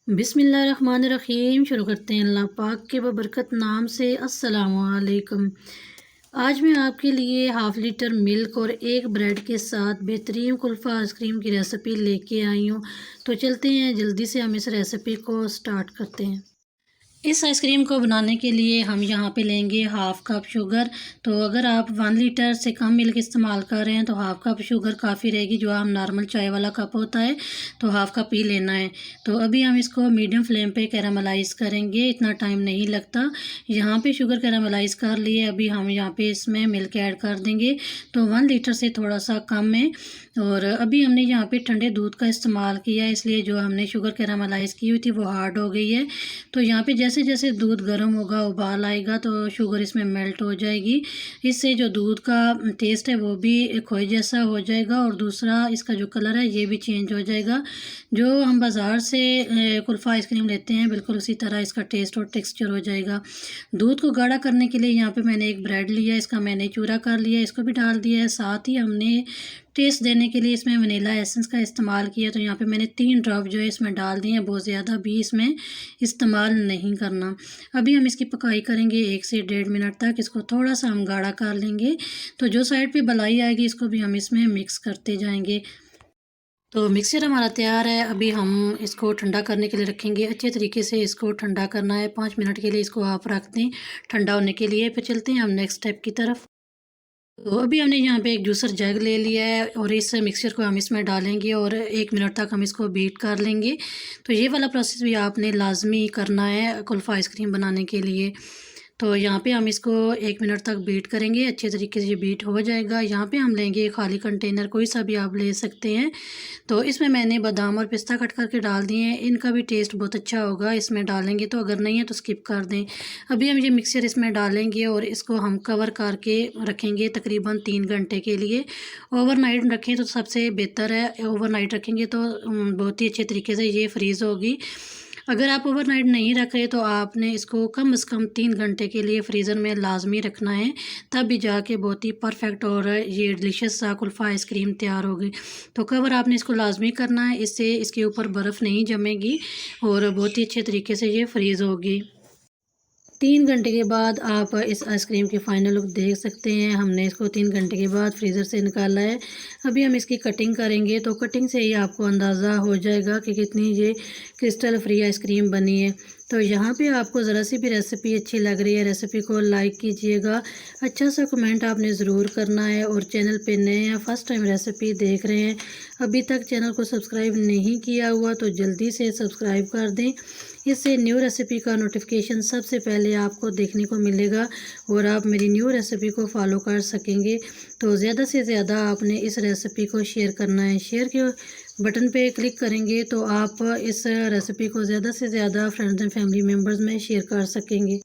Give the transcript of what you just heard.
बिस्मिल्लाहिर्रहमानिर्रहीम। शुरू करते हैं अल्लाह पाक के बबरकत नाम से। अस्सलामु अलैकुम। आज मैं आपके लिए हाफ़ लीटर मिल्क और एक ब्रेड के साथ बेहतरीन कुल्फ़ा आइसक्रीम की रेसिपी लेके आई हूँ। तो चलते हैं, जल्दी से हम इस रेसिपी को स्टार्ट करते हैं। इस आइसक्रीम को बनाने के लिए हम यहाँ पे लेंगे हाफ़ कप शुगर। तो अगर आप 1 लीटर से कम मिल्क इस्तेमाल कर रहे हैं तो हाफ़ कप शुगर काफ़ी रहेगी। जो हम नॉर्मल चाय वाला कप होता है तो हाफ़ कप ही लेना है। तो अभी हम इसको मीडियम फ्लेम पे कैरामलाइज़ करेंगे, इतना टाइम नहीं लगता। यहाँ पे शुगर कैरामलाइज़ कर लिए। अभी हम यहाँ पे इसमें मिल्क ऐड कर देंगे। तो 1 लीटर से थोड़ा सा कम है। और अभी हमने यहाँ पे ठंडे दूध का इस्तेमाल किया है, इसलिए जो हमने शुगर कैरामलाइज़ की हुई थी वो हार्ड हो गई है। तो यहाँ पे जैसे जैसे दूध गर्म होगा, उबाल आएगा तो शुगर इसमें मेल्ट हो जाएगी। इससे जो दूध का टेस्ट है वो भी खोए जैसा हो जाएगा और दूसरा इसका जो कलर है ये भी चेंज हो जाएगा। जो हम बाज़ार से कुल्फ़ा आइसक्रीम लेते हैं बिल्कुल उसी तरह इसका टेस्ट और टेक्सचर हो जाएगा। दूध को गाढ़ा करने के लिए यहाँ पे मैंने एक ब्रेड लिया, इसका मैंने चूरा कर लिया, इसको भी डाल दिया है। साथ ही हमने टेस्ट देने के लिए इसमें वनीला एसेंस का इस्तेमाल किया। तो यहाँ पे मैंने 3 ड्रॉप जो है इसमें डाल दिए हैं, बहुत ज़्यादा भी इसमें इस्तेमाल नहीं करना। अभी हम इसकी पकाई करेंगे 1 से 1.5 मिनट तक। इसको थोड़ा सा हम गाढ़ा कर लेंगे। तो जो साइड पे मलाई आएगी इसको भी हम इसमें मिक्स करते जाएंगे। तो मिक्सचर हमारा तैयार है। अभी हम इसको ठंडा करने के लिए रखेंगे। अच्छे तरीके से इसको ठंडा करना है। 5 मिनट के लिए इसको आप रख दें ठंडा होने के लिए। फिर चलते हैं हम नेक्स्ट स्टेप की तरफ। तो अभी हमने यहाँ पे एक जूसर जग ले लिया है और इस मिक्सचर को हम इसमें डालेंगे और 1 मिनट तक हम इसको बीट कर लेंगे। तो ये वाला प्रोसेस भी आपने लाजमी करना है कुल्फ़ा आइसक्रीम बनाने के लिए। तो यहाँ पे हम इसको 1 मिनट तक बीट करेंगे। अच्छे तरीके से ये बीट हो जाएगा। यहाँ पे हम लेंगे खाली कंटेनर, कोई सा भी आप ले सकते हैं। तो इसमें मैंने बादाम और पिस्ता कट करके डाल दिए हैं। इनका भी टेस्ट बहुत अच्छा होगा इसमें डालेंगे तो, अगर नहीं है तो स्किप कर दें। अभी हम ये मिक्सचर इसमें डालेंगे और इसको हम कवर करके रखेंगे तकरीबन 3 घंटे के लिए। ओवरनाइट रखें तो सबसे बेहतर है। ओवरनाइट रखेंगे तो बहुत ही अच्छे तरीके से ये फ्रीज़ होगी। अगर आप ओवरनाइट नहीं रख रहे तो आपने इसको कम से कम 3 घंटे के लिए फ्रीज़र में लाजमी रखना है, तब भी जाके बहुत ही परफेक्ट और ये डिलीशियस सा कुल्फ़ा आइसक्रीम तैयार होगी। तो कवर आपने इसको लाजमी करना है, इससे इसके ऊपर बर्फ़ नहीं जमेगी और बहुत ही अच्छे तरीके से ये फ्रीज़ होगी। 3 घंटे के बाद आप इस आइसक्रीम की फ़ाइनल लुक देख सकते हैं। हमने इसको 3 घंटे के बाद फ्रीज़र से निकाला है। अभी हम इसकी कटिंग करेंगे तो कटिंग से ही आपको अंदाज़ा हो जाएगा कि कितनी ये क्रिस्टल फ्री आइसक्रीम बनी है। तो यहाँ पे आपको ज़रा सी भी रेसिपी अच्छी लग रही है, रेसिपी को लाइक कीजिएगा। अच्छा सा कमेंट आपने ज़रूर करना है। और चैनल पे नए हैं, फर्स्ट टाइम रेसिपी देख रहे हैं, अभी तक चैनल को सब्सक्राइब नहीं किया हुआ तो जल्दी से सब्सक्राइब कर दें। इससे न्यू रेसिपी का नोटिफिकेशन सबसे पहले आपको देखने को मिलेगा और आप मेरी न्यू रेसिपी को फॉलो कर सकेंगे। तो ज़्यादा से ज़्यादा आपने इस रेसिपी को शेयर करना है। शेयर के बटन पे क्लिक करेंगे तो आप इस रेसिपी को ज़्यादा से ज़्यादा फ्रेंड्स एंड फैमिली मेम्बर्स में शेयर कर सकेंगे।